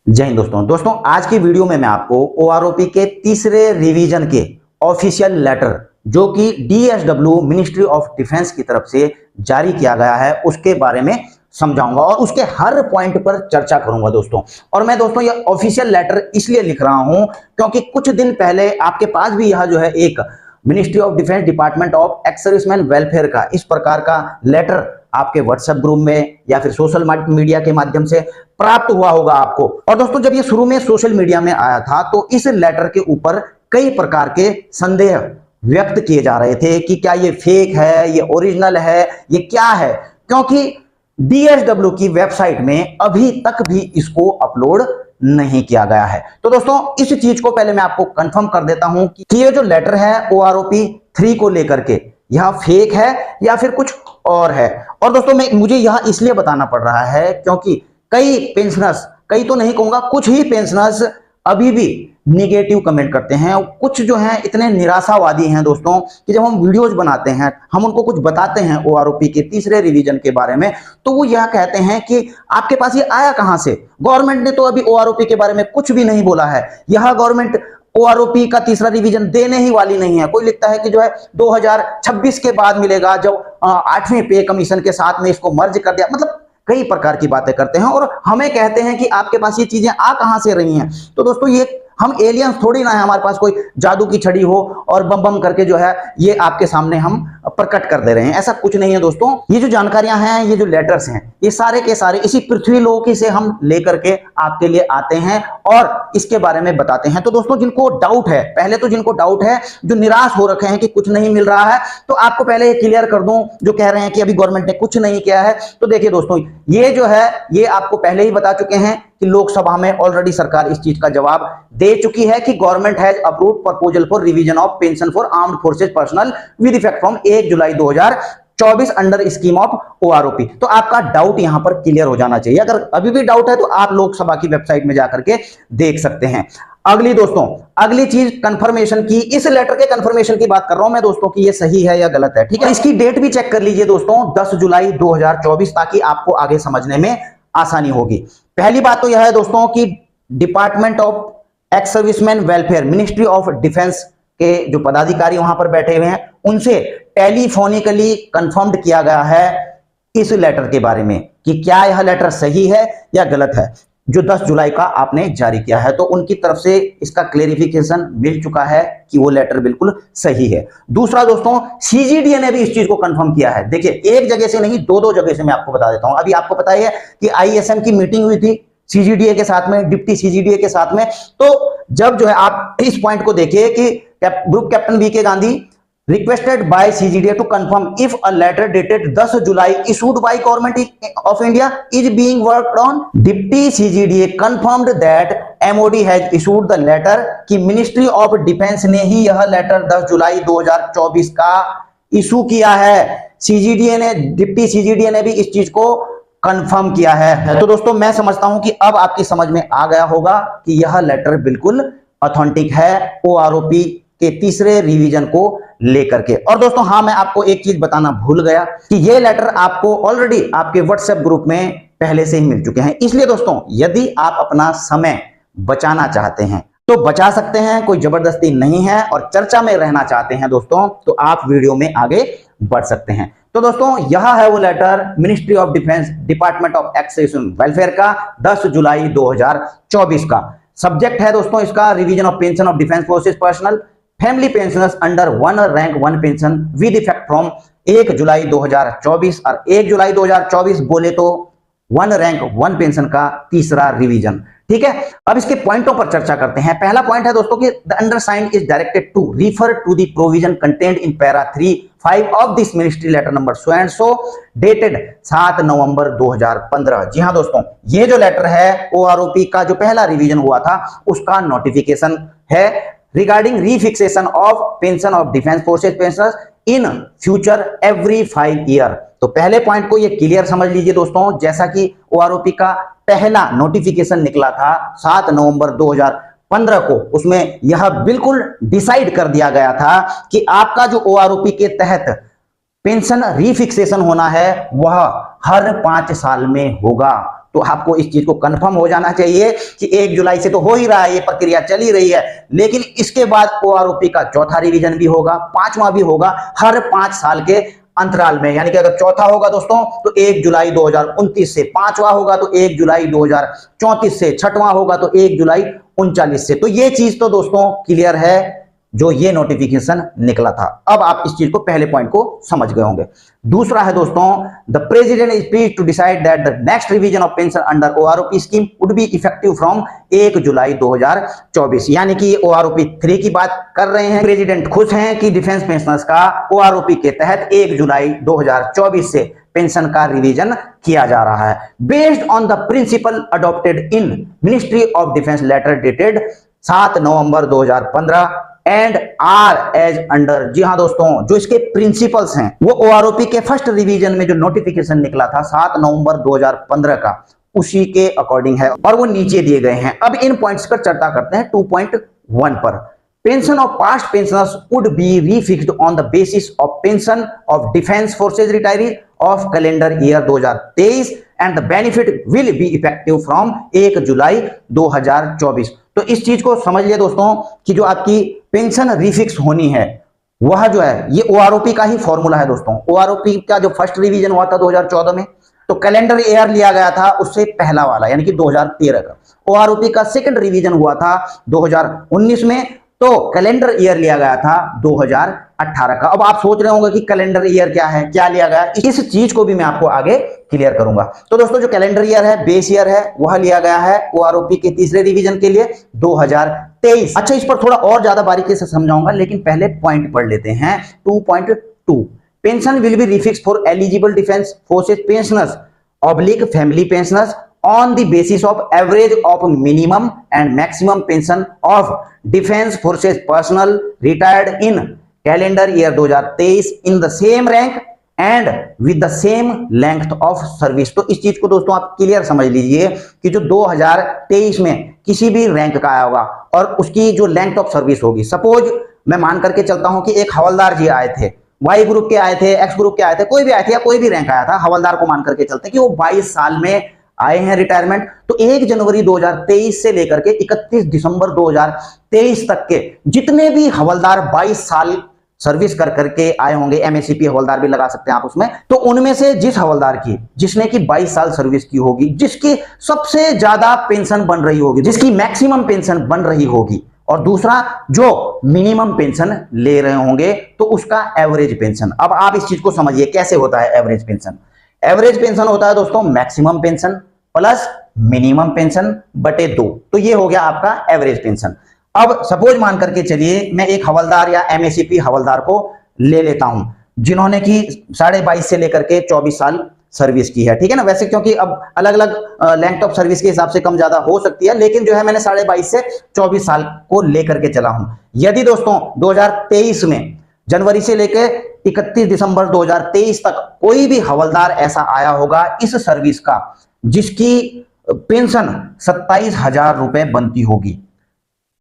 जय हिंद दोस्तों आज की वीडियो में मैं आपको ओआरओपी के तीसरे रिवीजन के ऑफिशियल लेटर जो कि डीएसडब्ल्यू मिनिस्ट्री ऑफ डिफेंस की तरफ से जारी किया गया है उसके बारे में समझाऊंगा और उसके हर पॉइंट पर चर्चा करूंगा दोस्तों। और मैं दोस्तों ये ऑफिशियल लेटर इसलिए लिख रहा हूं क्योंकि कुछ दिन पहले आपके पास भी यह जो है एक ministry of defence department of ex serviceman welfare का इस प्रकार का लेटर आपके व्हाट्सएप ग्रुप में या फिर सोशल मीडिया के माध्यम से प्राप्त हुआ होगा आपको। और दोस्तों जब ये शुरू में सोशल मीडिया में आया था तो इस लेटर के ऊपर कई प्रकार के संदेह व्यक्त किए जा रहे थे कि क्या ये फेक है, ये ओरिजिनल है, ये क्या है, क्योंकि डीएसडब्ल्यू की वेबसाइट में अभी तक भी इसको अपलोड नहीं किया गया है। तो दोस्तों इस चीज को पहले मैं आपको कंफर्म कर देता हूं कि ये जो लेटर है ओआरओपी 3 को लेकर के यह फेक है या फिर कुछ और है। और दोस्तों मुझे यह इसलिए बताना पड़ रहा है क्योंकि कई पेंशनर्स, कई तो नहीं कहूंगा, कुछ ही पेंशनर्स अभी भी निगेटिव कमेंट करते हैं। कुछ जो हैं इतने निराशावादी हैं दोस्तों कि जब हम वीडियोज बनाते हैं, हम उनको कुछ बताते हैं ओआरओपी के तीसरे रिवीजन के बारे में, तो वो यह कहते हैं कि आपके पास ये आया कहां से? गवर्नमेंट ने तो अभी ओआरओपी के बारे में कुछ भी नहीं बोला है। यह गवर्नमेंट ओआरओपी का तीसरा रिवीजन देने ही वाली नहीं है। कोई लिखता है कि जो है 2026 के बाद मिलेगा, जब 8वें पे कमीशन के साथ में इसको मर्ज कर दिया। मतलब कई प्रकार की बातें करते हैं और हमें कहते हैं कि आपके पास ये चीजें आ कहां से रही हैं। तो दोस्तों ये हम एलियंस थोड़ी ना है, हमारे पास कोई जादू की छड़ी हो और बम बम करके जो है ये आपके सामने हम प्रकट कर दे रहे हैं। ऐसा कुछ नहीं है दोस्तों। ये जो जानकारियां हैं, ये जो लेटर्स हैं, ये सारे के सारे इसी पृथ्वी लोक से हम लेकर के आपके लिए आते हैं और इसके बारे में बताते हैं। तो दोस्तों जिनको डाउट है, पहले तो जिनको डाउट है, जो निराश हो रखे हैं कि कुछ नहीं मिल रहा है, तो आपको पहले ये क्लियर कर दूं, जो कह रहे हैं कि अभी गवर्नमेंट ने कुछ नहीं किया है, तो देखिए दोस्तों ये जो है ये आपको पहले ही बता चुके हैं कि लोकसभा में ऑलरेडी सरकार इस चीज का जवाब दे चुकी है कि government has approved proposal for revision of pension for armed forces personal with effect from 1 July 2024 under scheme of OROP. तो आपका डाउट यहां पर क्लियर हो जाना चाहिए। अगर अभी भी डाउट है तो आप लोकसभा की वेबसाइट में जाकर के देख सकते हैं। अगली चीज कंफर्मेशन की, इस लेटर के कंफर्मेशन की बात कर रहा हूं मैं दोस्तों कि ये सही है या गलत है। ठीक है, इसकी डेट भी चेक कर लीजिए दोस्तों, 10 जुलाई 2024, ताकि आपको आगे समझने में आसानी होगी। पहली बात तो यह है दोस्तों कि department of ex serviceman welfare, ministry of defence के जो पदाधिकारी वहां पर बैठे हुए हैं, उनसे टेलीफोनिकली कंफर्म्ड किया गया है इस लेटर के बारे में कि क्या यह लेटर सही है या गलत है, जो 10 जुलाई का आपने जारी किया है। तो उनकी तरफ से इसका क्लेरिफिकेशन मिल चुका है कि वो लेटर बिल्कुल सही है। दूसरा दोस्तों, सीजीडीए ने भी इस चीज को कंफर्म किया है। देखिए एक जगह से नहीं, दो जगह से मैं आपको बता देता हूं। अभी आपको पता है कि आईएसएम की मीटिंग हुई थी सीजीडीए के साथ में, डिप्टी सीजीडीए के साथ में। तो जब जो है आप इस पॉइंट को देखिए कि group captain VK Gandhi requested by CGDA to confirm if a letter dated 10 July issued by Government of India is being worked on. Deputy CGDA confirmed that MOD has issued the letter कि Ministry of Defense ने ही यह letter 10 जुलाई 2024 का issue किया है। CGDA ने, deputy CGDA ने भी इस चीज को कंफर्म किया है। तो दोस्तों मैं समझता हूं कि अब आपकी समझ में आ गया होगा कि यह लेटर बिल्कुल ऑथेंटिक है ओआरओपी के तीसरे रिवीजन को लेकर के। और दोस्तों हाँ, मैं आपको एक चीज बताना भूल गया कि ये लेटर आपको ऑलरेडी आपके व्हाट्सएप ग्रुप में पहले से ही मिल चुके हैं। इसलिए दोस्तों यदि आप अपना समय बचाना चाहते हैं तो बचा सकते हैं, कोई जबरदस्ती नहीं है। और चर्चा में रहना चाहते हैं दोस्तों तो आप वीडियो में आगे बढ़ सकते हैं। तो दोस्तों यह है वो letter ministry of defence department of ex serviceman welfare का 10 जुलाई 2024 का। सब्जेक्ट है दोस्तों इसका revision of pension of defence forces personnel family pensioners under 1 rank 1 pension with effect from 1 जुलाई 2024। और 1 जुलाई 2024 बोले तो 1 रैंक 1 पेंशन का तीसरा रिवीजन। ठीक है, अब इसके पॉइंटों पर चर्चा करते हैं। पहला पॉइंट है दोस्तों कि the undersigned is directed to refer to the provision content in para 3(5) of this ministry letter number so and so dated 7 November 2015। जी हां दोस्तों, ये जो लेटर है ओआरओपी का जो पहला रिवीजन हुआ था उसका नोटिफिकेशन है regarding refixation of pension of defence forces pensioners in future every 5 year. तो पहले पॉइंट को ये क्लियर समझ लीजिए दोस्तों, जैसा कि ओआरओपी का पहला नोटिफिकेशन निकला था 7 नवंबर 2015 को, उसमें यह बिल्कुल डिसाइड कर दिया गया था कि आपका जो ओआरओपी के तहत पेंशन रीफिक्सेशन होना है वह हर 5 साल में होगा। तो आपको इस चीज को कंफर्म हो जाना चाहिए कि 1 जुलाई से तो हो ही रहा है, ये प्रक्रिया चल ही रही है, लेकिन इसके बाद ओआरओपी का चौथा रिवीजन भी होगा, पांचवा भी होगा, हर 5 साल के अंतराल में। यानी कि अगर चौथा होगा दोस्तों तो 1 जुलाई 2029 से, पांचवा होगा तो 1 जुलाई 2034 से, छठवां होगा तो 1 जुलाई 39 से। तो ये चीज तो दोस्तों क्लियर है जो ये नोटिफिकेशन निकला था। अब आप इस चीज को, पहले पॉइंट को समझ गए होंगे। दूसरा है दोस्तों, the president is pleased to decide that the next revision of pension under OROP scheme would be effective from 1 जुलाई 2024। यानी कि ये ओआरओपी 3 की बात कर रहे हैं। प्रेसिडेंट खुश हैं कि डिफेंस पेंशनर्स का ओआरओपी के तहत 1 जुलाई 2024 से पेंशन का रिवीजन किया जा रहा है, based on the principle adopted in ministry of defence letter dated 7 November 2015 and are as under. जी हाँ दोस्तों, जो इसके प्रिंसिपल्स हैं वो ओआरओपी के फर्स्ट रिवीजन में जो नोटिफिकेशन निकला था 7 नवंबर 2015 का, उसी के अकॉर्डिंग है और वो नीचे दिए गए हैं। अब इन पॉइंट्स पर चर्चा करते हैं 2.1 पर। Pension of past pensioners would be refixed on the basis of pension of defence forces retiree of calendar year 2023 and the benefit will be effective from 1 जुलाई 2024। तो इस चीज को समझ लिया दोस्तों कि जो आपकी पेंशन रिफिक्स होनी है वह जो है ये ओआरओपी का ही फॉर्मूला है दोस्तों। ओआरओपी का जो फर्स्ट रिवीजन हुआ था 2014 में, तो कैलेंडर ईयर लिया गया था उससे पहला वाला यानी कि 2013 का। ओआरओपी का सेकंड रिवीजन हुआ था 2019 में, तो कैलेंडर ईयर लिया गया था 2018 का। अब आप सोच रहे होंगे कि कैलेंडर ईयर क्या है, क्या लिया गया, इस चीज को भी मैं आपको आगे क्लियर करूंगा। तो दोस्तों जो कैलेंडर ईयर है, बेस ईयर है, वह लिया गया है ओआरओपी के तीसरे रिवीजन के लिए 2023। अच्छा, इस पर थोड़ा और ज्यादा बारीकी से समझाऊंगा, लेकिन पहले पॉइंट पढ़ लेते हैं 2.2। Pension will be refixed for eligible defence forces pensioners oblique family pensioners on the basis of average of minimum and maximum pension of defense forces personnel retired in calendar year 2023 in the same rank and with the same length of service। तो इस चीज को दोस्तों आप clear समझ लीजिए कि जो 2023 में किसी भी रैंक का आया होगा और उसकी जो लेंथ ऑफ सर्विस होगी, सपोज मैं मान करके चलता हूं कि एक हवलदार जी आए थे, वाई ग्रुप के आए थे, एक्स ग्रुप के आए थे, कोई भी आए थे या कोई भी रैंक आया था, हवलदार को मान करके चलते हैं कि वो 22 साल में आए हैं रिटायरमेंट। तो 1 जनवरी 2023 से लेकर के 31 दिसंबर 2023 तक के जितने भी हवलदार 22 साल सर्विस कर करके आए होंगे, एमएससीपी हवलदार भी लगा सकते हैं आप उसमें, तो उनमें से जिस हवलदार की जिसने की 22 साल सर्विस की होगी, जिसकी सबसे ज्यादा पेंशन बन रही होगी, जिसकी मैक्सिमम पेंशन बन रही होगी, और दूसरा जो मिनिमम पेंशन ले रहे होंगे, तो उसका एवरेज पेंशन। अब आप इस चीज को समझिए कैसे होता है एवरेज पेंशन। एवरेज पेंशन होता है दोस्तों maximum pension plus minimum pension बटे 2, तो ये हो गया आपका एवरेज पेंशन। अब सपोज मान करके चलिए मैं एक हवलदार या एमएससीपी हवलदार को ले लेता हूं जिन्होंने की 22.5 से लेकर के 24 साल सर्विस की है, ठीक है ना। वैसे क्योंकि अब अलग अलग लेंथ ऑफ सर्विस के हिसाब से कम ज्यादा हो सकती है, लेकिन जो है मैंने 22.5 से 24 साल को लेकर के चला हूं। यदि दोस्तों 2023 में जनवरी से लेकर 31 दिसंबर 2023 तक कोई भी हवलदार ऐसा आया होगा इस सर्विस का जिसकी पेंशन 27,000 रुपए बनती होगी,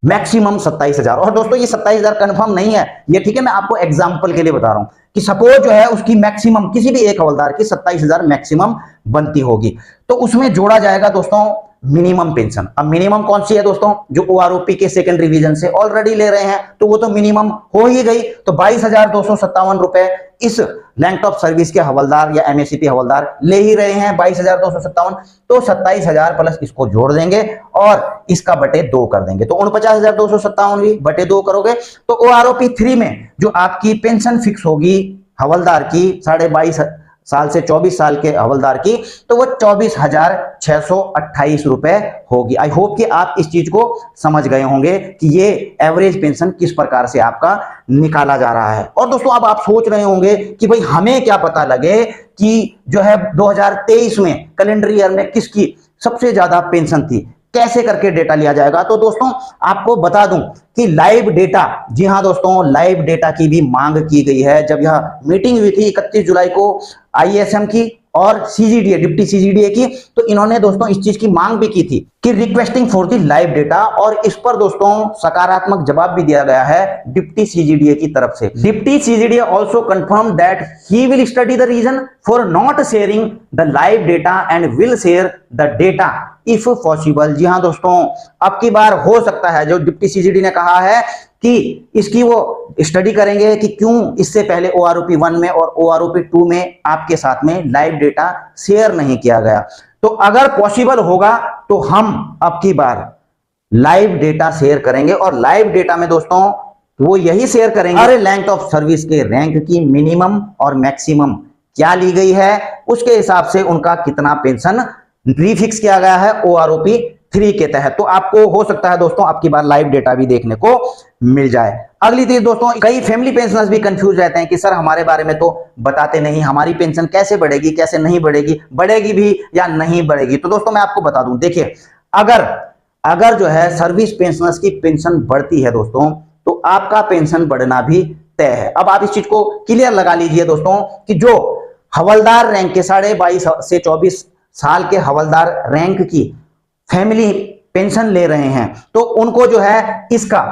मैक्सिमम 27,000। और दोस्तों ये 27,000 कंफर्म नहीं है ये, ठीक है, मैं आपको एग्जांपल के लिए बता रहा हूं कि सपोज जो है उसकी मैक्सिमम किसी भी एक हवलदार की 27,000 मैक्सिमम बनती होगी, तो उसमें जोड़ा जाएगा दोस्तों मिनिमम पेंशन। अब मिनिमम कौन सी है दोस्तों, जो ओआरओपी के सेकंड रिवीजन से ऑलरेडी ले रहे हैं, तो वो तो मिनिमम हो ही गई। तो 22,257 रुपए इस लेंथ ऑफ सर्विस के हवलदार या एमएससीपी हवलदार ले ही रहे हैं, 22,257, तो 27,000 प्लस इसको जोड़ देंगे और इसका बटे 2 कर देंगे, तो 49,257 भी बटे 2 करोगे, तो ओआरओपी 3 में जो आपकी पेंशन फिक्स होगी हवलदार की 22.5 साल से 24 साल के हवलदार की, तो वो 24,628 रुपए होगी। आई होप कि आप इस चीज को समझ गए होंगे कि ये एवरेज पेंशन किस प्रकार से आपका निकाला जा रहा है। और दोस्तों अब आप सोच रहे होंगे कि भाई हमें क्या पता लगे कि जो है 2023 में कैलेंडर ईयर में किसकी सबसे ज्यादा पेंशन थी, कैसे करके डेटा लिया जाएगा। तो दोस्तों आपको बता दूं कि लाइव डेटा, जी हां दोस्तों, लाइव डेटा की भी मांग की गई है। जब यह मीटिंग हुई थी 31 जुलाई को आईएसएम की और सीजीडीए डिप्टी सीजीडीए की, तो इन्होंने दोस्तों इस चीज की मांग भी की थी कि requesting for the live data, और इस पर दोस्तों सकारात्मक जवाब भी दिया गया है डिप्टी सीजीडीए की तरफ से। Deputy CGDA also confirm that he will study the reason for not sharing the live data and will share the data if possible. जी हाँ दोस्तों, अब की बार हो सकता है, जो डिप्टी सीजीडी ने कहा है कि इसकी वो स्टडी करेंगे कि क्यों इससे पहले OROP 1 में और OROP 2 में आपके साथ में लाइव डेटा शेयर नहीं किया गया। तो अगर पॉसिबल होगा तो हम अब की बार लाइव डेटा शेयर करेंगे, और लाइव डेटा में दोस्तों वो यही शेयर करेंगे हर लेंथ ऑफ सर्विस के रैंक की मिनिमम और मैक्सिमम क्या ली गई है, उसके हिसाब से उनका कितना पेंशन रिफिक्स किया गया है OROP 3 के तहत। तो आपको हो सकता है दोस्तों अब की बार लाइव डेटा भी देखने को मिल जाए। अगली चीज दोस्तों, कई फैमिली पेंशनर्स भी कंफ्यूज रहते हैं कि सर हमारे बारे में तो बताते नहीं, हमारी पेंशन कैसे बढ़ेगी, कैसे नहीं बढ़ेगी, बढ़ेगी भी या नहीं बढ़ेगी। तो दोस्तों मैं आपको बता दूं, देखिए अगर जो है सर्विस पेंशनर्स की पेंशन बढ़ती है दोस्तों, तो आपका पेंशन बढ़ना भी तय है। अब आप इस चीज को क्लियर लगा लीजिए दोस्तों कि जो हवलदार रैंक के 22.5 से 24 साल के हवलदार रैंक की फैमिली पेंशन ले रहे हैं, तो उनको जो है इसका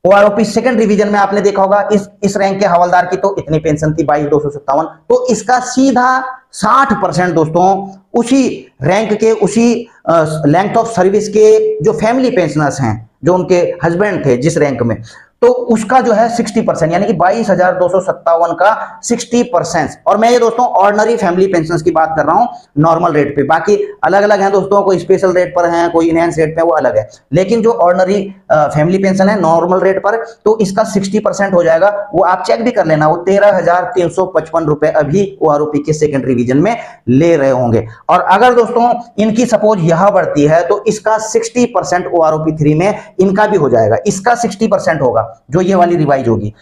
OROP सेकंड रिवीजन में आपने देखा होगा इस रैंक के हवलदार की तो इतनी पेंशन थी 22,257, तो इसका सीधा 60% दोस्तों उसी रैंक के, उसी लेंथ ऑफ सर्विस के जो फैमिली पेंशनर्स हैं, जो उनके हस्बैंड थे जिस रैंक में, तो उसका जो है 60%, यानी कि 22,257 का 60%। और मैं ये दोस्तों ऑर्डिनरी फैमिली पेंशन्स की बात कर रहा हूं नॉर्मल रेट पे, बाकी अलग अलग हैं दोस्तों, कोई स्पेशल रेट पर है, कोई इनहेंस रेट पे, वो अलग है। लेकिन जो ऑर्डिनरी फैमिली पेंशन है नॉर्मल रेट पर, तो इसका 60% हो जाएगा। वो आप चेक भी कर लेना, वो 13,355 रुपए अभी OROP के सेकंड रिवीजन में ले रहे होंगे। और अगर दोस्तों इनकी सपोज यह बढ़ती है तो इसका 60% OROP 3 में इनका भी हो जाएगा, इसका 60% होगा जो ये वाली रिवाइज होगी,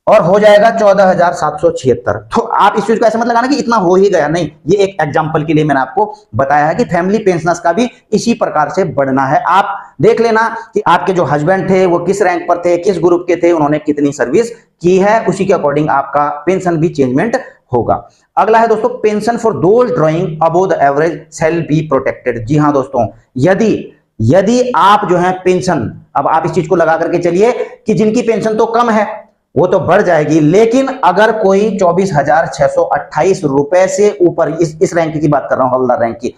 और हो जाएगा 14,776। तो आप इस चीज को ऐसे मत लगाना कि इतना हो ही गया, नहीं, ये एक एग्जांपल के लिए मैंने आपको बताया है कि फैमिली पेंशनर्स का भी इसी प्रकार से बढ़ना है। आप देख लेना कि आपके जो हस्बैंड थे वो किस रैंक पर थे, किस ग्रुप के थे, उन्होंने कितनी सर्विस की है, उसी के अकॉर्डिंग आपका पेंशन भी चेंजमेंट होगा। अगला है दोस्तों, pension for those drawing above the average shall be protected. जी हां दोस्तों, यदि आप जो है पेंशन, अब आप इस चीज को लगा करके चलिए कि जिनकी पेंशन तो कम है वो तो बढ़ जाएगी, लेकिन अगर कोई 24,628 रुपए से ऊपर, इस रैंक की बात कर रहा हूं, हवलदार रैंक की,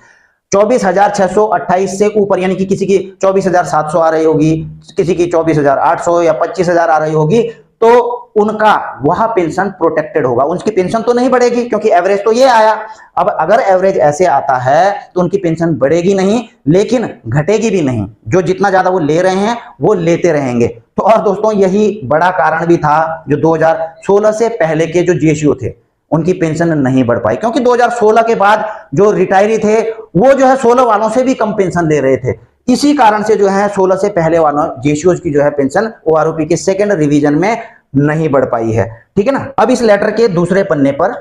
24,628 से ऊपर, यानी कि किसी की 24,700 आ रही होगी, किसी की 24,800 या 25,000 आ रही होगी, तो उनका वह पेंशन प्रोटेक्टेड होगा। उनकी पेंशन तो नहीं बढ़ेगी क्योंकि एवरेज तो ये आया। अब अगर एवरेज ऐसे आता है तो उनकी पेंशन बढ़ेगी नहीं, लेकिन घटेगी भी नहीं, जो जितना ज्यादा वो ले रहे हैं वो लेते रहेंगे। तो और दोस्तों यही बड़ा कारण भी था जो 2016 से पहले के जो GSU थे उनकी पेंशन नहीं बढ़ पाई, क्योंकि 2016 के बाद जो रिटायरी थे वो जो है 16 वालों से भी कम पेंशन ले रहे थे। इसी कारण से जो है 16 से पहले वालों GSUs की जो है पेंशन OROP के सेकंड रिवीजन में नहीं बढ़ पाई है। ठीक है ना। अब इस लेटर के दूसरे पन्ने पर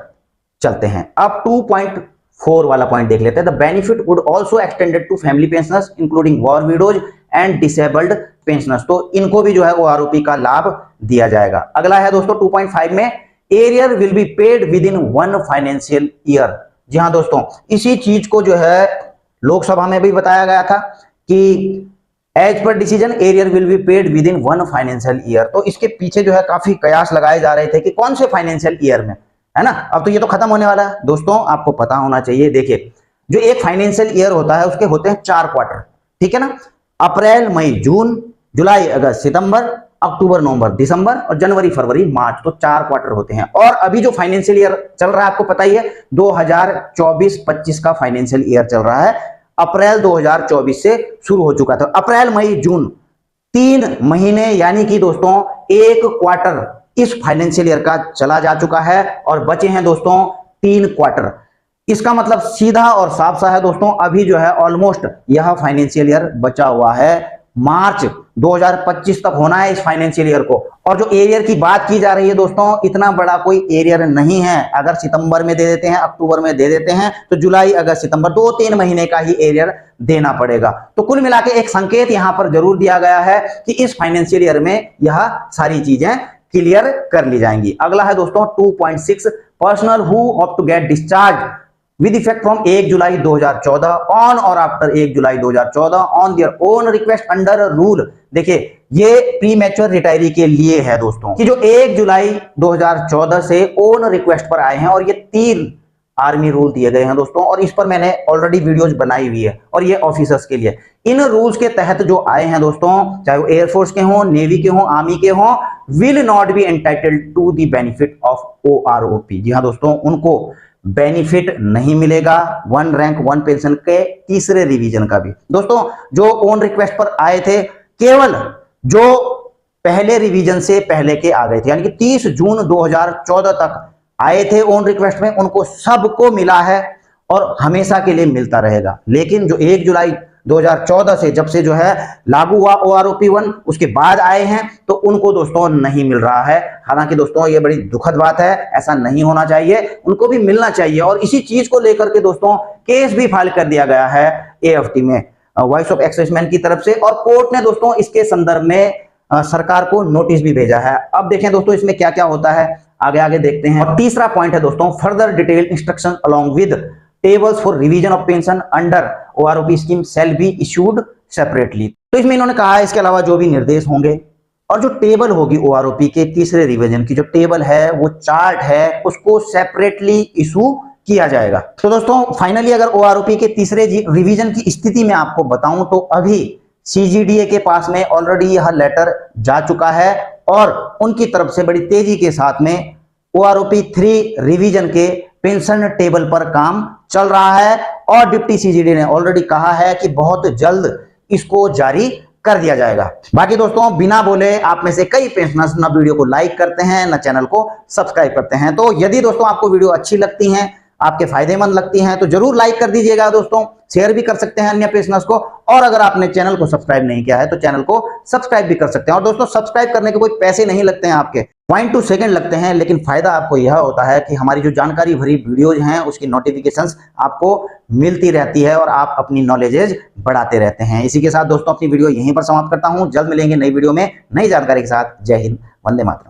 चलते हैं। अब 2.4 वाला पॉइंट देख लेते हैं। The benefit would also extended to family pensioners including war widows and disabled pensioners. तो इनको भी जो है OROP का लाभ दिया जाएगा। अगला है दोस्तों 2.5 में, arrear will be paid within 1 financial year. जी हाँ दोस्तों, इसी चीज को जो है लोकसभा में भी बताया गया था कि as per decision arrear will be paid within 1 financial year. तो इसके पीछे जो है काफी कयास लगाए जा रहे थे कि कौन से फाइनेंशियल ईयर में, है ना। अब तो ये तो खत्म होने वाला है दोस्तों, आपको पता होना चाहिए। देखिए, जो एक फाइनेंशियल ईयर होता है उसके होते हैं 4 क्वार्टर, ठीक है ना। अप्रैल, मई, जून, जुलाई, अगस्त, सितंबर, अक्टूबर, नवंबर, दिसंबर और जनवरी, फरवरी, मार्च, तो 4 क्वार्टर होते हैं। और अभी जो फाइनेंशियल ईयर चल रहा है आपको पता ही है, 2024-25 का फाइनेंशियल ईयर चल रहा है। अप्रैल 2024 से शुरू हो चुका था। अप्रैल, मई, जून 3 महीने, यानी कि दोस्तों 1 क्वार्टर इस फाइनेंशियल ईयर का चला जा चुका है और बचे हैं दोस्तों 3 क्वार्टर। इसका मतलब सीधा और साफ सा है दोस्तों, अभी जो है ऑलमोस्ट यह फाइनेंशियल ईयर बचा हुआ है। मार्च 2025 तक होना है इस फाइनेंशियल ईयर को। और जो एरियर की बात की जा रही है दोस्तों, इतना बड़ा कोई एरियर नहीं है। अगर सितंबर में दे देते हैं, अक्टूबर में दे देते हैं, तो जुलाई, अगस्त, सितंबर 2-3 महीने का ही एरियर देना पड़ेगा। तो कुल मिला के एक संकेत यहां पर जरूर दिया गया है कि इस फाइनेंशियल ईयर में यह सारी चीजें क्लियर कर ली जाएंगी। अगला है दोस्तों 2.6, personnel who opt to get discharge with effect from 1 जुलाई 2014 on और after 1 जुलाई 2014 on their own request under a rule। देखिए ये प्री मैच्योर रिटायरी के लिए है दोस्तों कि जो 1 जुलाई 2014 से ओन रिक्वेस्ट पर आए हैं और ये 3 आर्मी रूल दिए गए हैं दोस्तों, और इस पर मैंने ऑलरेडी वीडियोज बनाई हुई है और ये ऑफिसर्स के लिए। इन रूल्स के तहत जो आए हैं दोस्तों, चाहे वो एयरफोर्स के हों, नेवी के हों, आर्मी के हों, will not be entitled to the benefit of OROP। जी हाँ दोस्तों, उनको बेनिफिट नहीं मिलेगा 1 रैंक 1 पेंशन के तीसरे रिवीजन का भी। दोस्तों जो ओन रिक्वेस्ट पर आए थे, केवल जो पहले रिवीजन से पहले के आ गए थे, यानी कि 30 जून 2014 तक आए थे ओन रिक्वेस्ट में, उनको सबको मिला है और हमेशा के लिए मिलता रहेगा। लेकिन जो 1 जुलाई 2014 से जब से जो है लागू हुआ OROP 1, उसके बाद आए हैं, तो उनको दोस्तों नहीं मिल रहा है। हालांकि दोस्तों ये बड़ी दुखद बात है, ऐसा नहीं होना चाहिए, उनको भी मिलना चाहिए। और इसी चीज को लेकर के दोस्तों केस भी फाइल कर दिया गया है AFT में, वॉइस ऑफ एक्सप्रेसमैन की तरफ से, और कोर्ट ने दोस्तों इसके संदर्भ में सरकार को नोटिस भी भेजा है। अब देखें दोस्तों इसमें क्या क्या होता है, आगे आगे देखते हैं। और तीसरा पॉइंट है दोस्तों, further detail instruction along with tables for revision of pension under OROP scheme shall be issued separately. तो इसमें इन्होंने कहा है इसके अलावा जो भी निर्देश होंगे और जो टेबल होगी OROP के तीसरे रिवीजन की, जो टेबल है वो चार्ट है, उसको सेपरेटली इशू किया जाएगा। तो दोस्तों फाइनली अगर OROP के तीसरे रिवीजन की स्थिति में आपको बताऊं तो अभी CGDA के पास में ऑलरेडी यह लेटर जा चुका है और उनकी तरफ से बड़ी तेजी के साथ में OROP 3 रिवीजन के पेंशन टेबल पर काम चल रहा है और डिप्टी CGDA ने ऑलरेडी कहा है कि बहुत जल्द इसको जारी कर दिया जाएगा। बाकी दोस्तों बिना बोले आप में से कई पेंशनर्स ना वीडियो को लाइक करते हैं ना चैनल को सब्सक्राइब करते हैं। तो यदि दोस्तों आपको वीडियो अच्छी लगती हैं, आपके फायदेमंद लगती हैं, तो जरूर लाइक कर दीजिएगा दोस्तों, शेयर भी कर सकते हैं अन्य पेंशनर्स को, और अगर आपने चैनल को सब्सक्राइब नहीं किया है तो चैनल को सब्सक्राइब भी कर सकते हैं। और दोस्तों सब्सक्राइब करने के कोई पैसे नहीं लगते हैं, आपके 0.2 सेकंड लगते हैं, लेकिन फायदा आपको यह होता है कि हमारी जो जानकारी भरी वीडियोज हैं उसकी नोटिफिकेशंस आपको मिलती रहती है और आप अपनी नॉलेजेज बढ़ाते रहते हैं। इसी के साथ दोस्तों अपनी वीडियो यहीं पर समाप्त करता हूं। जल्द मिलेंगे नई वीडियो में नई जानकारी के साथ। जय हिंद, वंदे मातरम।